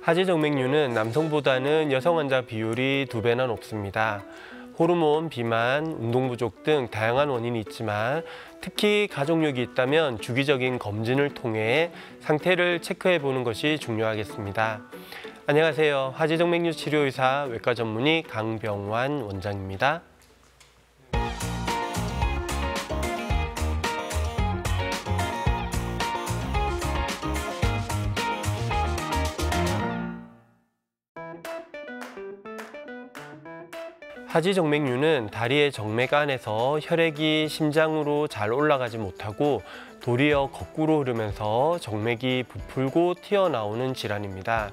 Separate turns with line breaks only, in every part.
하지정맥류는 남성보다는 여성 환자 비율이 2배나 높습니다. 호르몬, 비만, 운동 부족 등 다양한 원인이 있지만 특히 가족력이 있다면 주기적인 검진을 통해 상태를 체크해 보는 것이 중요하겠습니다. 안녕하세요. 하지정맥류 치료의사 외과 전문의 강병완 원장입니다. 하지정맥류는 다리의 정맥 안에서 혈액이 심장으로 잘 올라가지 못하고 도리어 거꾸로 흐르면서 정맥이 부풀고 튀어나오는 질환입니다.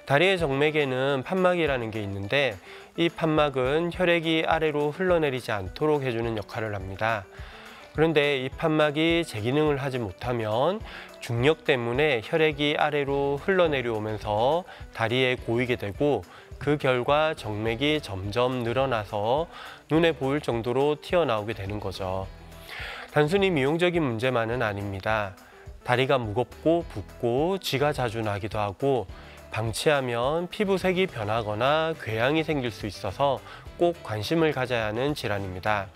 다리의 정맥에는 판막이라는 게 있는데 이 판막은 혈액이 아래로 흘러내리지 않도록 해주는 역할을 합니다. 그런데 이 판막이 제 기능을 하지 못하면 중력 때문에 혈액이 아래로 흘러내려오면서 다리에 고이게 되고 그 결과 정맥이 점점 늘어나서 눈에 보일 정도로 튀어나오게 되는 거죠. 단순히 미용적인 문제만은 아닙니다. 다리가 무겁고 붓고 쥐가 자주 나기도 하고 방치하면 피부색이 변하거나 궤양이 생길 수 있어서 꼭 관심을 가져야 하는 질환입니다.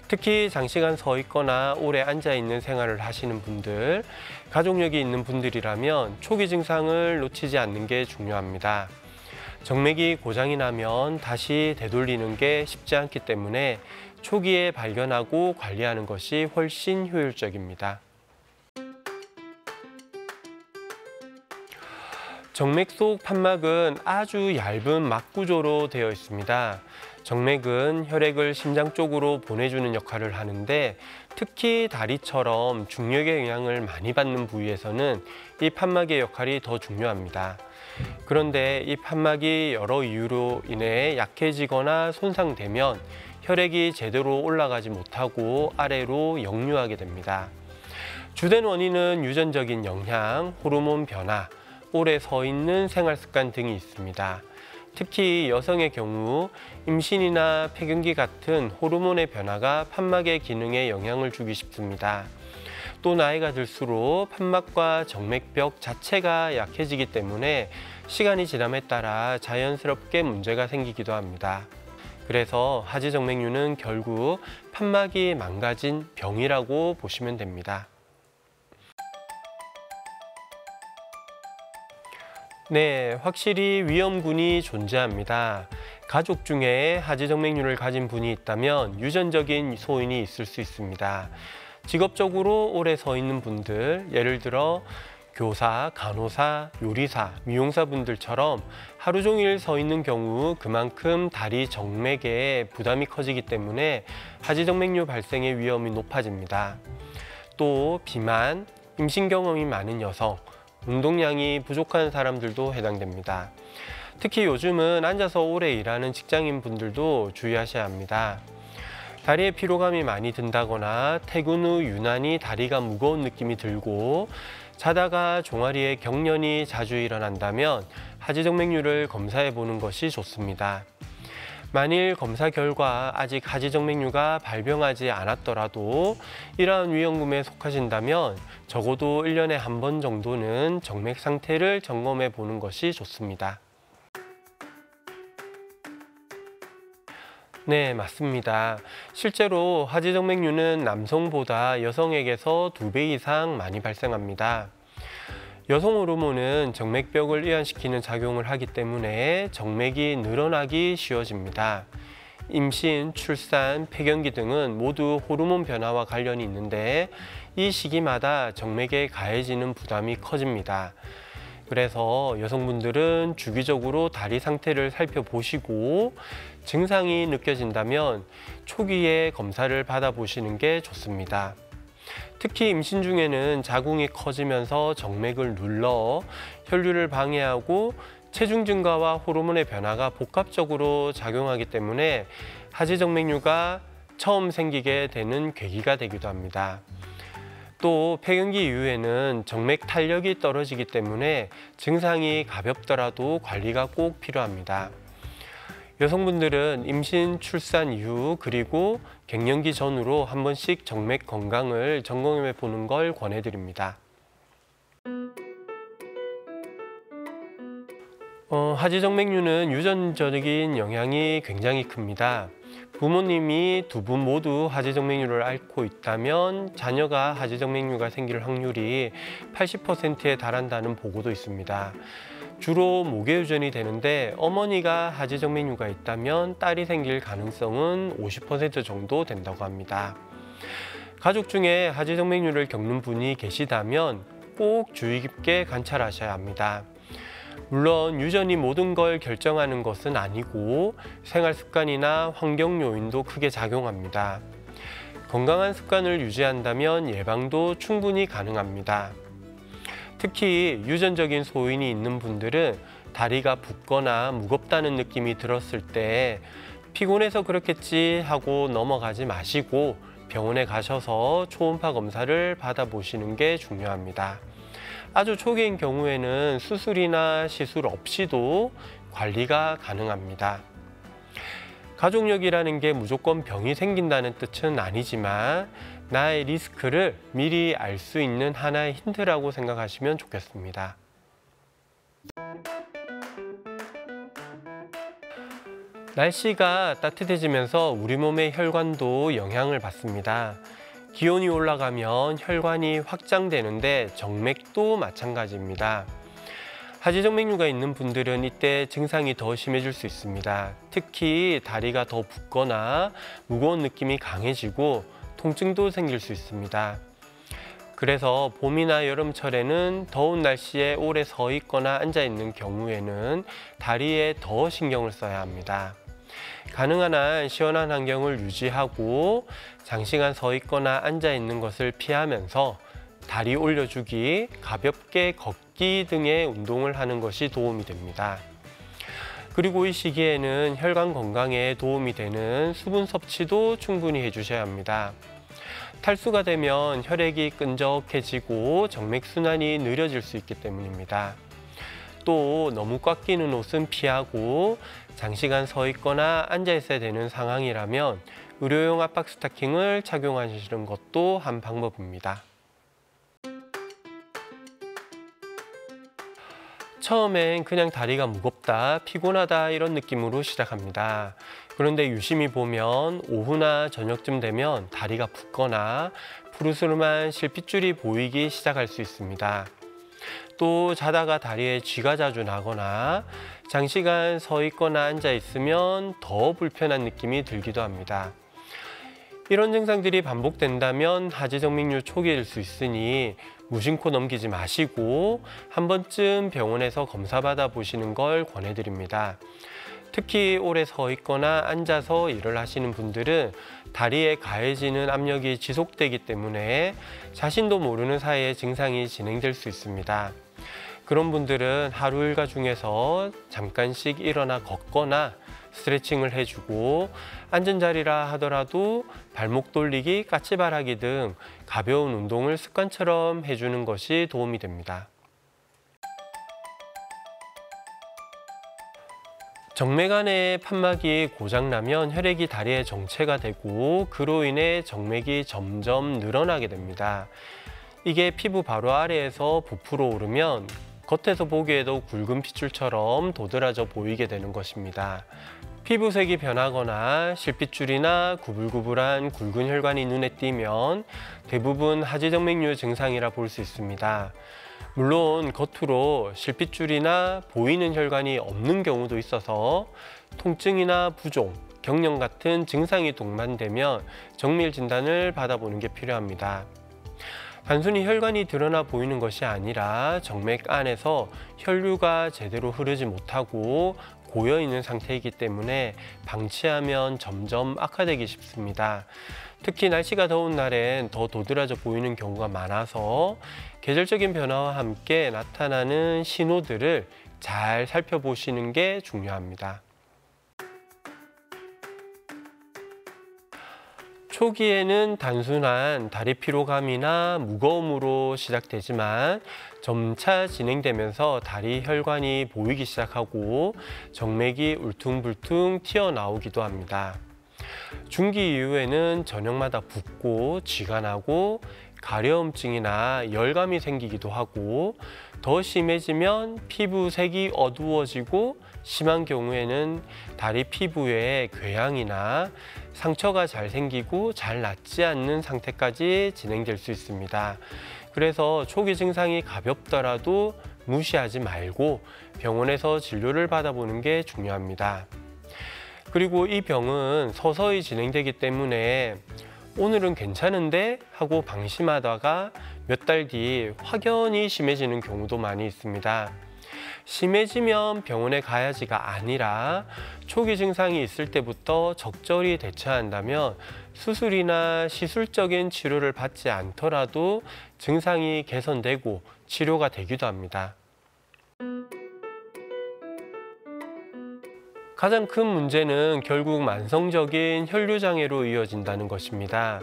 특히 장시간 서 있거나 오래 앉아 있는 생활을 하시는 분들, 가족력이 있는 분들이라면 초기 증상을 놓치지 않는 게 중요합니다. 정맥이 고장이 나면 다시 되돌리는 게 쉽지 않기 때문에 초기에 발견하고 관리하는 것이 훨씬 효율적입니다. 정맥 속 판막은 아주 얇은 막 구조로 되어 있습니다. 정맥은 혈액을 심장 쪽으로 보내주는 역할을 하는데 특히 다리처럼 중력의 영향을 많이 받는 부위에서는 이 판막의 역할이 더 중요합니다. 그런데 이 판막이 여러 이유로 인해 약해지거나 손상되면 혈액이 제대로 올라가지 못하고 아래로 역류하게 됩니다. 주된 원인은 유전적인 영향, 호르몬 변화, 오래 서 있는 생활 습관 등이 있습니다. 특히 여성의 경우 임신이나 폐경기 같은 호르몬의 변화가 판막의 기능에 영향을 주기 쉽습니다. 또 나이가 들수록 판막과 정맥벽 자체가 약해지기 때문에 시간이 지남에 따라 자연스럽게 문제가 생기기도 합니다. 그래서 하지정맥류는 결국 판막이 망가진 병이라고 보시면 됩니다. 네, 확실히 위험군이 존재합니다. 가족 중에 하지정맥류를 가진 분이 있다면 유전적인 소인이 있을 수 있습니다. 직업적으로 오래 서 있는 분들, 예를 들어 교사, 간호사, 요리사, 미용사 분들처럼 하루 종일 서 있는 경우 그만큼 다리 정맥에 부담이 커지기 때문에 하지정맥류 발생의 위험이 높아집니다. 또 비만, 임신 경험이 많은 여성, 운동량이 부족한 사람들도 해당됩니다. 특히 요즘은 앉아서 오래 일하는 직장인 분들도 주의하셔야 합니다. 다리에 피로감이 많이 든다거나 퇴근 후 유난히 다리가 무거운 느낌이 들고 자다가 종아리에 경련이 자주 일어난다면 하지정맥류를 검사해 보는 것이 좋습니다. 만일 검사 결과 아직 하지정맥류가 발병하지 않았더라도 이러한 위험군에 속하신다면 적어도 1년에 한 번 정도는 정맥 상태를 점검해 보는 것이 좋습니다. 네, 맞습니다. 실제로 하지정맥류는 남성보다 여성에게서 2배 이상 많이 발생합니다. 여성 호르몬은 정맥벽을 이완시키는 작용을 하기 때문에 정맥이 늘어나기 쉬워집니다. 임신, 출산, 폐경기 등은 모두 호르몬 변화와 관련이 있는데 이 시기마다 정맥에 가해지는 부담이 커집니다. 그래서 여성분들은 주기적으로 다리 상태를 살펴보시고 증상이 느껴진다면 초기에 검사를 받아보시는 게 좋습니다. 특히 임신 중에는 자궁이 커지면서 정맥을 눌러 혈류를 방해하고 체중 증가와 호르몬의 변화가 복합적으로 작용하기 때문에 하지정맥류가 처음 생기게 되는 계기가 되기도 합니다. 또 폐경기 이후에는 정맥 탄력이 떨어지기 때문에 증상이 가볍더라도 관리가 꼭 필요합니다. 여성분들은 임신, 출산 이후 그리고 갱년기 전후로 한 번씩 정맥 건강을 점검해 보는 걸 권해드립니다. 하지정맥류는 유전적인 영향이 굉장히 큽니다. 부모님이 두 분 모두 하지정맥류를 앓고 있다면 자녀가 하지정맥류가 생길 확률이 80%에 달한다는 보고도 있습니다. 주로 모계유전이 되는데 어머니가 하지정맥류가 있다면 딸이 생길 가능성은 50% 정도 된다고 합니다. 가족 중에 하지정맥류를 겪는 분이 계시다면 꼭 주의 깊게 관찰하셔야 합니다. 물론 유전이 모든 걸 결정하는 것은 아니고 생활 습관이나 환경 요인도 크게 작용합니다. 건강한 습관을 유지한다면 예방도 충분히 가능합니다. 특히 유전적인 소인이 있는 분들은 다리가 붓거나 무겁다는 느낌이 들었을 때 피곤해서 그렇겠지 하고 넘어가지 마시고 병원에 가셔서 초음파 검사를 받아보시는 게 중요합니다. 아주 초기인 경우에는 수술이나 시술 없이도 관리가 가능합니다. 가족력이라는 게 무조건 병이 생긴다는 뜻은 아니지만 나의 리스크를 미리 알 수 있는 하나의 힌트라고 생각하시면 좋겠습니다. 날씨가 따뜻해지면서 우리 몸의 혈관도 영향을 받습니다. 기온이 올라가면 혈관이 확장되는데 정맥도 마찬가지입니다. 하지정맥류가 있는 분들은 이때 증상이 더 심해질 수 있습니다. 특히 다리가 더 붓거나 무거운 느낌이 강해지고 통증도 생길 수 있습니다. 그래서 봄이나 여름철에는 더운 날씨에 오래 서 있거나 앉아 있는 경우에는 다리에 더 신경을 써야 합니다. 가능한 한 시원한 환경을 유지하고 장시간 서 있거나 앉아 있는 것을 피하면서 다리 올려주기, 가볍게 걷기 등의 운동을 하는 것이 도움이 됩니다. 그리고 이 시기에는 혈관 건강에 도움이 되는 수분 섭취도 충분히 해주셔야 합니다. 탈수가 되면 혈액이 끈적해지고 정맥순환이 느려질 수 있기 때문입니다. 또 너무 꽉 끼는 옷은 피하고 장시간 서 있거나 앉아 있어야 되는 상황이라면 의료용 압박 스타킹을 착용하시는 것도 한 방법입니다. 처음엔 그냥 다리가 무겁다, 피곤하다 이런 느낌으로 시작합니다. 그런데 유심히 보면 오후나 저녁쯤 되면 다리가 붓거나 푸르스름한 실핏줄이 보이기 시작할 수 있습니다. 또 자다가 다리에 쥐가 자주 나거나 장시간 서 있거나 앉아 있으면 더 불편한 느낌이 들기도 합니다. 이런 증상들이 반복된다면 하지정맥류 초기일 수 있으니 무심코 넘기지 마시고 한 번쯤 병원에서 검사받아 보시는 걸 권해드립니다. 특히 오래 서 있거나 앉아서 일을 하시는 분들은 다리에 가해지는 압력이 지속되기 때문에 자신도 모르는 사이에 증상이 진행될 수 있습니다. 그런 분들은 하루 일과 중에서 잠깐씩 일어나 걷거나 스트레칭을 해주고 앉은 자리라 하더라도 발목 돌리기, 까치발하기 등 가벼운 운동을 습관처럼 해주는 것이 도움이 됩니다. 정맥 안에 판막이 고장나면 혈액이 다리에 정체가 되고 그로 인해 정맥이 점점 늘어나게 됩니다. 이게 피부 바로 아래에서 부풀어 오르면 겉에서 보기에도 굵은 핏줄처럼 도드라져 보이게 되는 것입니다. 피부색이 변하거나 실핏줄이나 구불구불한 굵은 혈관이 눈에 띄면 대부분 하지정맥류 증상이라 볼 수 있습니다. 물론 겉으로 실핏줄이나 보이는 혈관이 없는 경우도 있어서 통증이나 부종, 경련 같은 증상이 동반되면 정밀 진단을 받아보는 게 필요합니다. 단순히 혈관이 드러나 보이는 것이 아니라 정맥 안에서 혈류가 제대로 흐르지 못하고 고여있는 상태이기 때문에 방치하면 점점 악화되기 쉽습니다. 특히 날씨가 더운 날엔 더 도드라져 보이는 경우가 많아서 계절적인 변화와 함께 나타나는 신호들을 잘 살펴보시는 게 중요합니다. 초기에는 단순한 다리 피로감이나 무거움으로 시작되지만 점차 진행되면서 다리 혈관이 보이기 시작하고 정맥이 울퉁불퉁 튀어나오기도 합니다. 중기 이후에는 저녁마다 붓고 쥐가 나고 가려움증이나 열감이 생기기도 하고 더 심해지면 피부색이 어두워지고 심한 경우에는 다리 피부에 궤양이나 상처가 잘 생기고 잘 낫지 않는 상태까지 진행될 수 있습니다. 그래서 초기 증상이 가볍더라도 무시하지 말고 병원에서 진료를 받아보는 게 중요합니다. 그리고 이 병은 서서히 진행되기 때문에 오늘은 괜찮은데 하고 방심하다가 몇 달 뒤 확연히 심해지는 경우도 많이 있습니다. 심해지면 병원에 가야지가 아니라 초기 증상이 있을 때부터 적절히 대처한다면 수술이나 시술적인 치료를 받지 않더라도 증상이 개선되고 치료가 되기도 합니다. 가장 큰 문제는 결국 만성적인 혈류장애로 이어진다는 것입니다.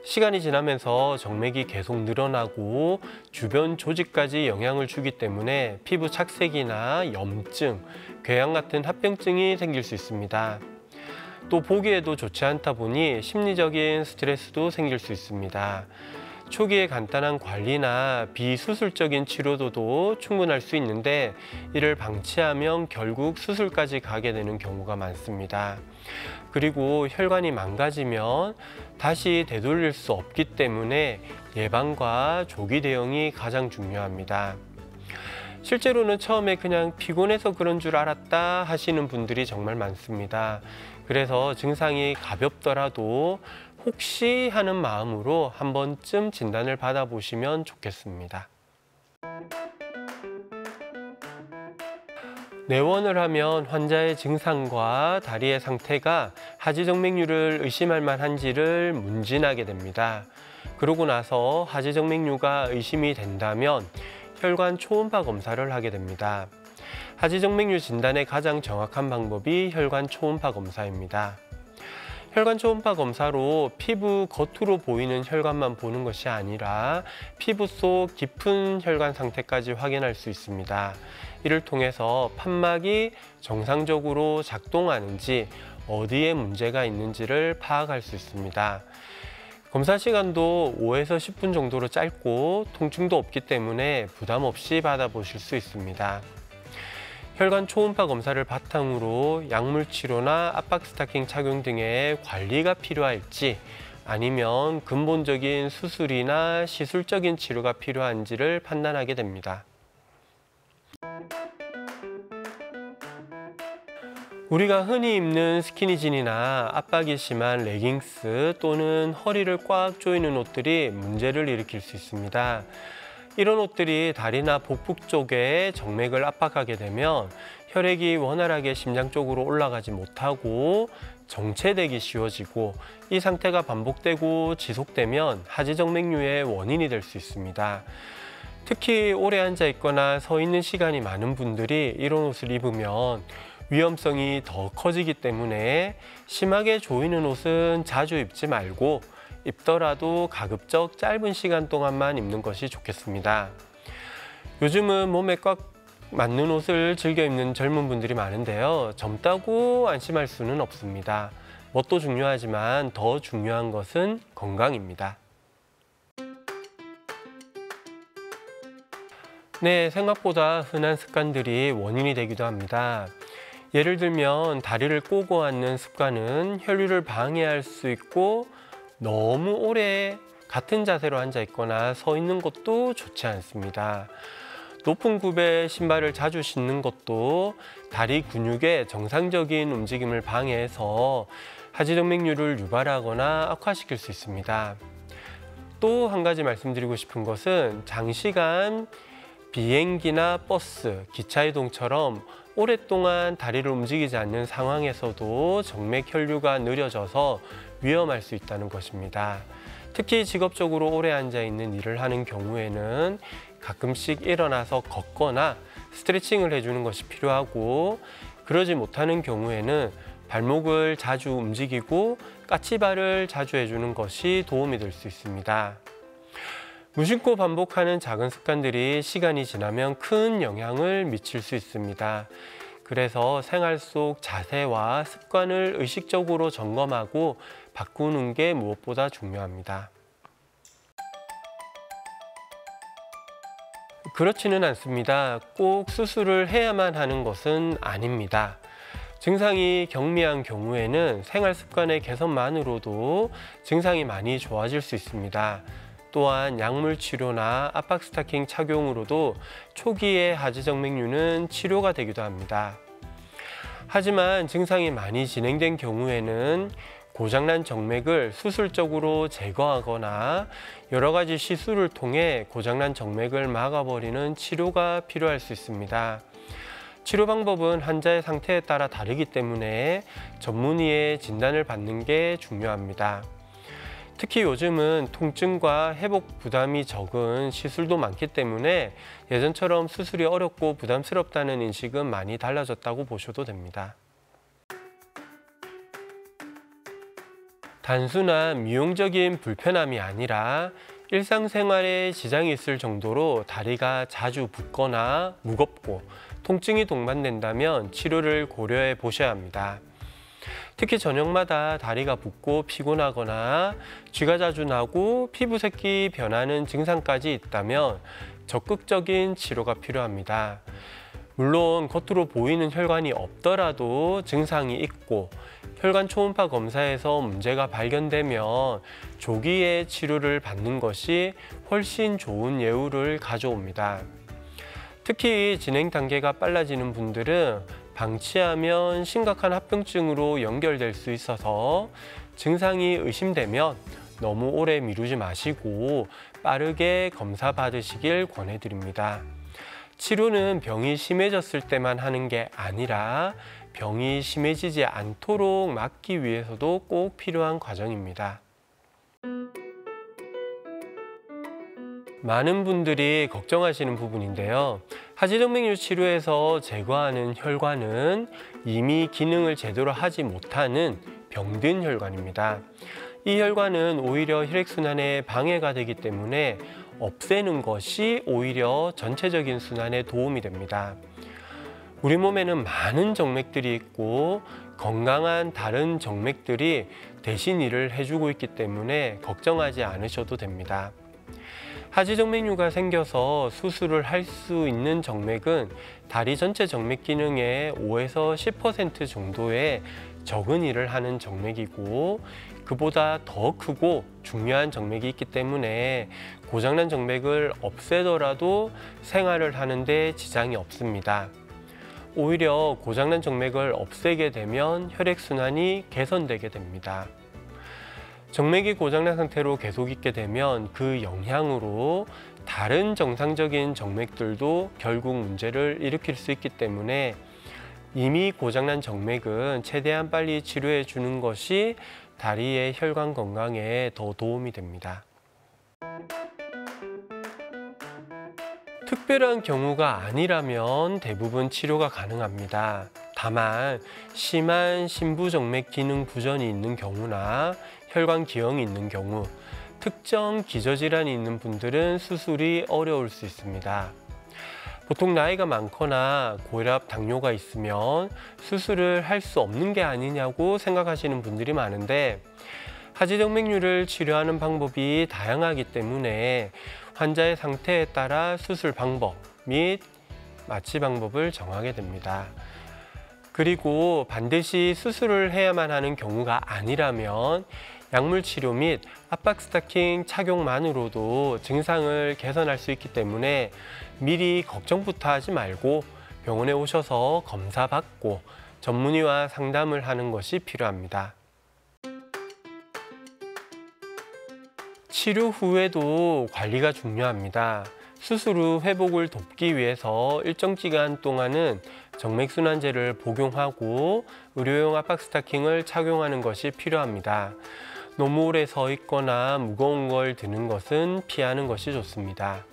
시간이 지나면서 정맥이 계속 늘어나고 주변 조직까지 영향을 주기 때문에 피부 착색이나 염증, 궤양 같은 합병증이 생길 수 있습니다. 또 보기에도 좋지 않다 보니 심리적인 스트레스도 생길 수 있습니다. 초기에 간단한 관리나 비수술적인 치료도 충분할 수 있는데 이를 방치하면 결국 수술까지 가게 되는 경우가 많습니다. 그리고 혈관이 망가지면 다시 되돌릴 수 없기 때문에 예방과 조기 대응이 가장 중요합니다. 실제로는 처음에 그냥 피곤해서 그런 줄 알았다 하시는 분들이 정말 많습니다. 그래서 증상이 가볍더라도 혹시 하는 마음으로 한 번쯤 진단을 받아보시면 좋겠습니다. 내원을 하면 환자의 증상과 다리의 상태가 하지정맥류를 의심할 만한지를 문진하게 됩니다. 그러고 나서 하지정맥류가 의심이 된다면 혈관 초음파 검사를 하게 됩니다. 하지정맥류 진단의 가장 정확한 방법이 혈관 초음파 검사입니다. 혈관 초음파 검사로 피부 겉으로 보이는 혈관만 보는 것이 아니라 피부 속 깊은 혈관 상태까지 확인할 수 있습니다. 이를 통해서 판막이 정상적으로 작동하는지 어디에 문제가 있는지를 파악할 수 있습니다. 검사 시간도 5에서 10분 정도로 짧고 통증도 없기 때문에 부담 없이 받아보실 수 있습니다. 혈관 초음파 검사를 바탕으로 약물 치료나 압박 스타킹 착용 등의 관리가 필요할지 아니면 근본적인 수술이나 시술적인 치료가 필요한지를 판단하게 됩니다. 우리가 흔히 입는 스키니진이나 압박이 심한 레깅스 또는 허리를 꽉 조이는 옷들이 문제를 일으킬 수 있습니다. 이런 옷들이 다리나 복부 쪽에 정맥을 압박하게 되면 혈액이 원활하게 심장 쪽으로 올라가지 못하고 정체되기 쉬워지고 이 상태가 반복되고 지속되면 하지정맥류의 원인이 될 수 있습니다. 특히 오래 앉아 있거나 서 있는 시간이 많은 분들이 이런 옷을 입으면 위험성이 더 커지기 때문에 심하게 조이는 옷은 자주 입지 말고 입더라도 가급적 짧은 시간 동안만 입는 것이 좋겠습니다. 요즘은 몸에 꽉 맞는 옷을 즐겨 입는 젊은 분들이 많은데요. 젊다고 안심할 수는 없습니다. 멋도 중요하지만 더 중요한 것은 건강입니다. 네, 생각보다 흔한 습관들이 원인이 되기도 합니다. 예를 들면 다리를 꼬고 앉는 습관은 혈류를 방해할 수 있고 너무 오래 같은 자세로 앉아 있거나 서 있는 것도 좋지 않습니다. 높은 굽에 신발을 자주 신는 것도 다리 근육의 정상적인 움직임을 방해해서 하지정맥류를 유발하거나 악화시킬 수 있습니다. 또 한 가지 말씀드리고 싶은 것은 장시간 비행기나 버스, 기차 이동처럼 오랫동안 다리를 움직이지 않는 상황에서도 정맥 혈류가 느려져서 위험할 수 있다는 것입니다. 특히 직업적으로 오래 앉아 있는 일을 하는 경우에는 가끔씩 일어나서 걷거나 스트레칭을 해주는 것이 필요하고 그러지 못하는 경우에는 발목을 자주 움직이고 까치발을 자주 해주는 것이 도움이 될 수 있습니다. 무심코 반복하는 작은 습관들이 시간이 지나면 큰 영향을 미칠 수 있습니다. 그래서 생활 속 자세와 습관을 의식적으로 점검하고 바꾸는 게 무엇보다 중요합니다. 그렇지는 않습니다. 꼭 수술을 해야만 하는 것은 아닙니다. 증상이 경미한 경우에는 생활 습관의 개선만으로도 증상이 많이 좋아질 수 있습니다. 또한 약물 치료나 압박 스타킹 착용으로도 초기의 하지정맥류는 치료가 되기도 합니다. 하지만 증상이 많이 진행된 경우에는 고장난 정맥을 수술적으로 제거하거나 여러 가지 시술을 통해 고장난 정맥을 막아버리는 치료가 필요할 수 있습니다. 치료 방법은 환자의 상태에 따라 다르기 때문에 전문의의 진단을 받는 게 중요합니다. 특히 요즘은 통증과 회복 부담이 적은 시술도 많기 때문에 예전처럼 수술이 어렵고 부담스럽다는 인식은 많이 달라졌다고 보셔도 됩니다. 단순한 미용적인 불편함이 아니라 일상생활에 지장이 있을 정도로 다리가 자주 붓거나 무겁고 통증이 동반된다면 치료를 고려해 보셔야 합니다. 특히 저녁마다 다리가 붓고 피곤하거나 쥐가 자주 나고 피부색이 변하는 증상까지 있다면 적극적인 치료가 필요합니다. 물론 겉으로 보이는 혈관이 없더라도 증상이 있고 혈관 초음파 검사에서 문제가 발견되면 조기에 치료를 받는 것이 훨씬 좋은 예후를 가져옵니다. 특히 진행 단계가 빨라지는 분들은 방치하면 심각한 합병증으로 연결될 수 있어서 증상이 의심되면 너무 오래 미루지 마시고 빠르게 검사 받으시길 권해드립니다. 치료는 병이 심해졌을 때만 하는 게 아니라 병이 심해지지 않도록 막기 위해서도 꼭 필요한 과정입니다. 많은 분들이 걱정하시는 부분인데요. 하지정맥류 치료에서 제거하는 혈관은 이미 기능을 제대로 하지 못하는 병든 혈관입니다. 이 혈관은 오히려 혈액순환에 방해가 되기 때문에 없애는 것이 오히려 전체적인 순환에 도움이 됩니다. 우리 몸에는 많은 정맥들이 있고 건강한 다른 정맥들이 대신 일을 해주고 있기 때문에 걱정하지 않으셔도 됩니다. 하지정맥류가 생겨서 수술을 할 수 있는 정맥은 다리 전체 정맥 기능의 5에서 10% 정도의 적은 일을 하는 정맥이고 그보다 더 크고 중요한 정맥이 있기 때문에 고장난 정맥을 없애더라도 생활을 하는데 지장이 없습니다. 오히려 고장난 정맥을 없애게 되면 혈액순환이 개선되게 됩니다. 정맥이 고장난 상태로 계속 있게 되면 그 영향으로 다른 정상적인 정맥들도 결국 문제를 일으킬 수 있기 때문에 이미 고장난 정맥은 최대한 빨리 치료해 주는 것이 다리의 혈관 건강에 더 도움이 됩니다. 특별한 경우가 아니라면 대부분 치료가 가능합니다. 다만 심한 심부정맥 기능 부전이 있는 경우나 혈관 기형이 있는 경우, 특정 기저질환이 있는 분들은 수술이 어려울 수 있습니다. 보통 나이가 많거나 고혈압, 당뇨가 있으면 수술을 할 수 없는 게 아니냐고 생각하시는 분들이 많은데 하지정맥류를 치료하는 방법이 다양하기 때문에 환자의 상태에 따라 수술 방법 및 마취 방법을 정하게 됩니다. 그리고 반드시 수술을 해야만 하는 경우가 아니라면 약물 치료 및 압박 스타킹 착용만으로도 증상을 개선할 수 있기 때문에 미리 걱정부터 하지 말고 병원에 오셔서 검사 받고 전문의와 상담을 하는 것이 필요합니다. 치료 후에도 관리가 중요합니다. 수술 후 회복을 돕기 위해서 일정 기간 동안은 정맥순환제를 복용하고 의료용 압박 스타킹을 착용하는 것이 필요합니다. 너무 오래 서 있거나 무거운 걸 드는 것은 피하는 것이 좋습니다.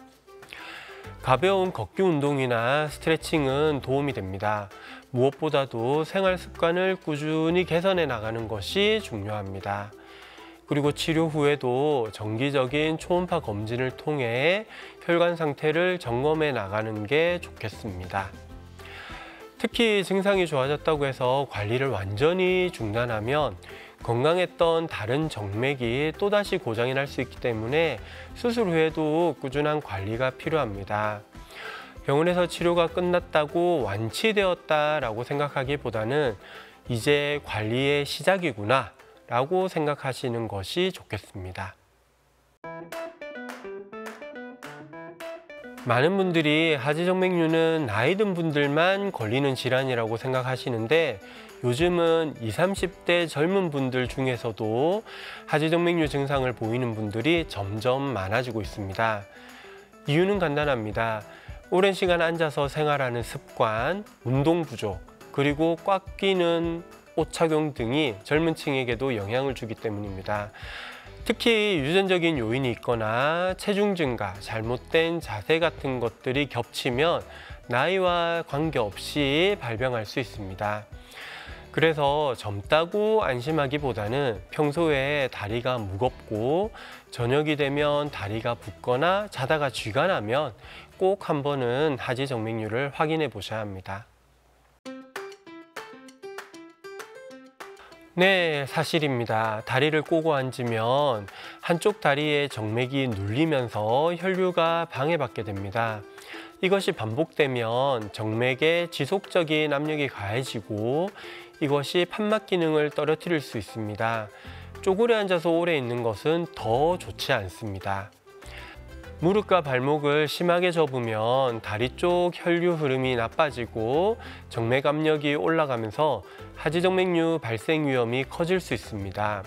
가벼운 걷기 운동이나 스트레칭은 도움이 됩니다. 무엇보다도 생활 습관을 꾸준히 개선해 나가는 것이 중요합니다. 그리고 치료 후에도 정기적인 초음파 검진을 통해 혈관 상태를 점검해 나가는 게 좋겠습니다. 특히 증상이 좋아졌다고 해서 관리를 완전히 중단하면 건강했던 다른 정맥이 또다시 고장이 날 수 있기 때문에 수술 후에도 꾸준한 관리가 필요합니다. 병원에서 치료가 끝났다고 완치되었다라고 생각하기보다는 이제 관리의 시작이구나 라고 생각하시는 것이 좋겠습니다. 많은 분들이 하지정맥류는 나이 든 분들만 걸리는 질환이라고 생각하시는데 요즘은 20, 30대 젊은 분들 중에서도 하지정맥류 증상을 보이는 분들이 점점 많아지고 있습니다. 이유는 간단합니다. 오랜 시간 앉아서 생활하는 습관, 운동 부족, 그리고 꽉 끼는 옷 착용 등이 젊은 층에게도 영향을 주기 때문입니다. 특히 유전적인 요인이 있거나 체중 증가, 잘못된 자세 같은 것들이 겹치면 나이와 관계없이 발병할 수 있습니다. 그래서 젊다고 안심하기보다는 평소에 다리가 무겁고 저녁이 되면 다리가 붓거나 자다가 쥐가 나면 꼭 한 번은 하지정맥류를 확인해 보셔야 합니다. 네, 사실입니다. 다리를 꼬고 앉으면 한쪽 다리의 정맥이 눌리면서 혈류가 방해받게 됩니다. 이것이 반복되면 정맥에 지속적인 압력이 가해지고 이것이 판막 기능을 떨어뜨릴 수 있습니다. 쪼그려 앉아서 오래 있는 것은 더 좋지 않습니다. 무릎과 발목을 심하게 접으면 다리 쪽 혈류 흐름이 나빠지고 정맥 압력이 올라가면서 하지정맥류 발생 위험이 커질 수 있습니다.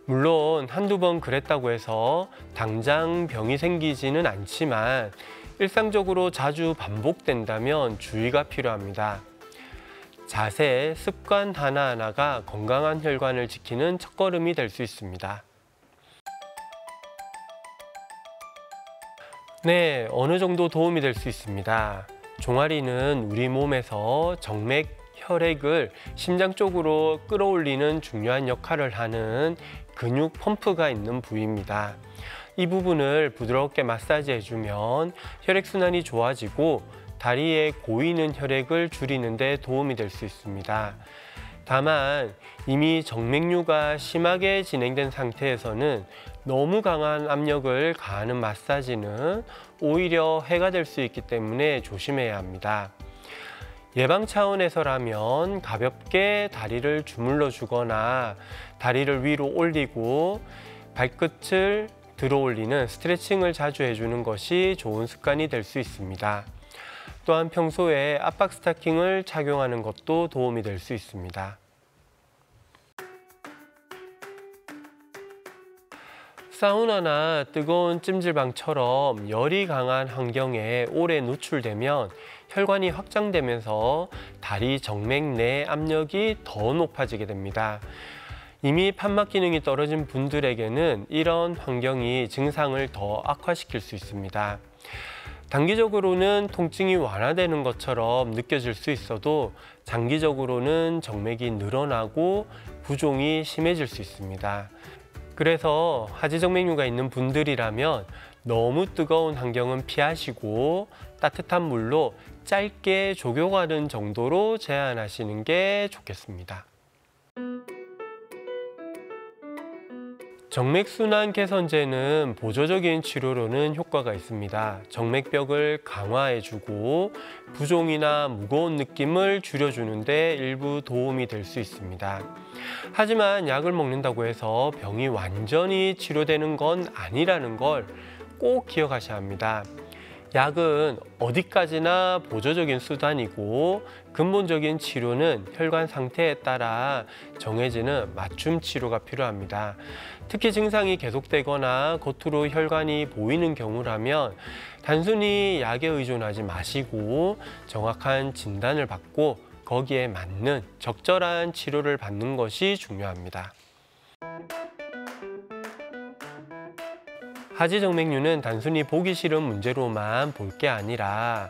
물론 한두 번 그랬다고 해서 당장 병이 생기지는 않지만 일상적으로 자주 반복된다면 주의가 필요합니다. 자세, 습관 하나하나가 건강한 혈관을 지키는 첫걸음이 될 수 있습니다. 네, 어느 정도 도움이 될 수 있습니다. 종아리는 우리 몸에서 정맥, 혈액을 심장 쪽으로 끌어올리는 중요한 역할을 하는 근육 펌프가 있는 부위입니다. 이 부분을 부드럽게 마사지 해주면 혈액순환이 좋아지고 다리에 고이는 혈액을 줄이는 데 도움이 될 수 있습니다. 다만 이미 정맥류가 심하게 진행된 상태에서는 너무 강한 압력을 가하는 마사지는 오히려 해가 될 수 있기 때문에 조심해야 합니다. 예방 차원에서라면 가볍게 다리를 주물러 주거나 다리를 위로 올리고 발끝을 들어 올리는 스트레칭을 자주 해주는 것이 좋은 습관이 될 수 있습니다. 또한 평소에 압박 스타킹을 착용하는 것도 도움이 될 수 있습니다. 사우나나 뜨거운 찜질방처럼 열이 강한 환경에 오래 노출되면 혈관이 확장되면서 다리 정맥 내 압력이 더 높아지게 됩니다. 이미 판막 기능이 떨어진 분들에게는 이런 환경이 증상을 더 악화시킬 수 있습니다. 단기적으로는 통증이 완화되는 것처럼 느껴질 수 있어도 장기적으로는 정맥이 늘어나고 부종이 심해질 수 있습니다. 그래서 하지정맥류가 있는 분들이라면 너무 뜨거운 환경은 피하시고 따뜻한 물로 짧게 조겨가는 정도로 제한하시는 게 좋겠습니다. 정맥순환 개선제는 보조적인 치료로는 효과가 있습니다. 정맥벽을 강화해주고 부종이나 무거운 느낌을 줄여주는 데 일부 도움이 될 수 있습니다. 하지만 약을 먹는다고 해서 병이 완전히 치료되는 건 아니라는 걸 꼭 기억하셔야 합니다. 약은 어디까지나 보조적인 수단이고 근본적인 치료는 혈관 상태에 따라 정해지는 맞춤 치료가 필요합니다. 특히 증상이 계속되거나 겉으로 혈관이 보이는 경우라면 단순히 약에 의존하지 마시고 정확한 진단을 받고 거기에 맞는 적절한 치료를 받는 것이 중요합니다. 하지정맥류는 단순히 보기 싫은 문제로만 볼 게 아니라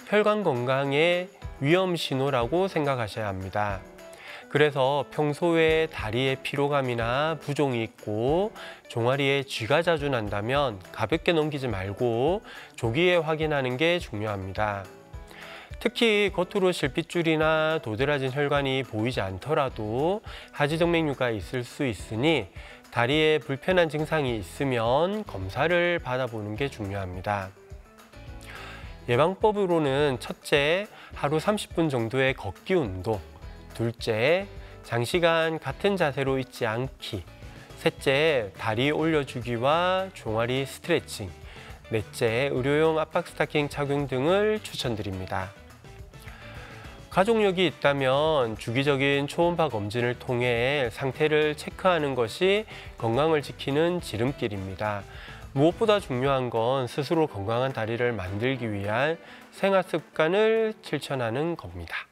혈관 건강의 위험 신호라고 생각하셔야 합니다. 그래서 평소에 다리에 피로감이나 부종이 있고 종아리에 쥐가 자주 난다면 가볍게 넘기지 말고 조기에 확인하는 게 중요합니다. 특히 겉으로 실핏줄이나 도드라진 혈관이 보이지 않더라도 하지정맥류가 있을 수 있으니 다리에 불편한 증상이 있으면 검사를 받아보는 게 중요합니다. 예방법으로는 첫째, 하루 30분 정도의 걷기 운동, 둘째, 장시간 같은 자세로 있지 않기, 셋째, 다리 올려주기와 종아리 스트레칭, 넷째, 의료용 압박 스타킹 착용 등을 추천드립니다. 가족력이 있다면 주기적인 초음파 검진을 통해 상태를 체크하는 것이 건강을 지키는 지름길입니다. 무엇보다 중요한 건 스스로 건강한 다리를 만들기 위한 생활 습관을 실천하는 겁니다.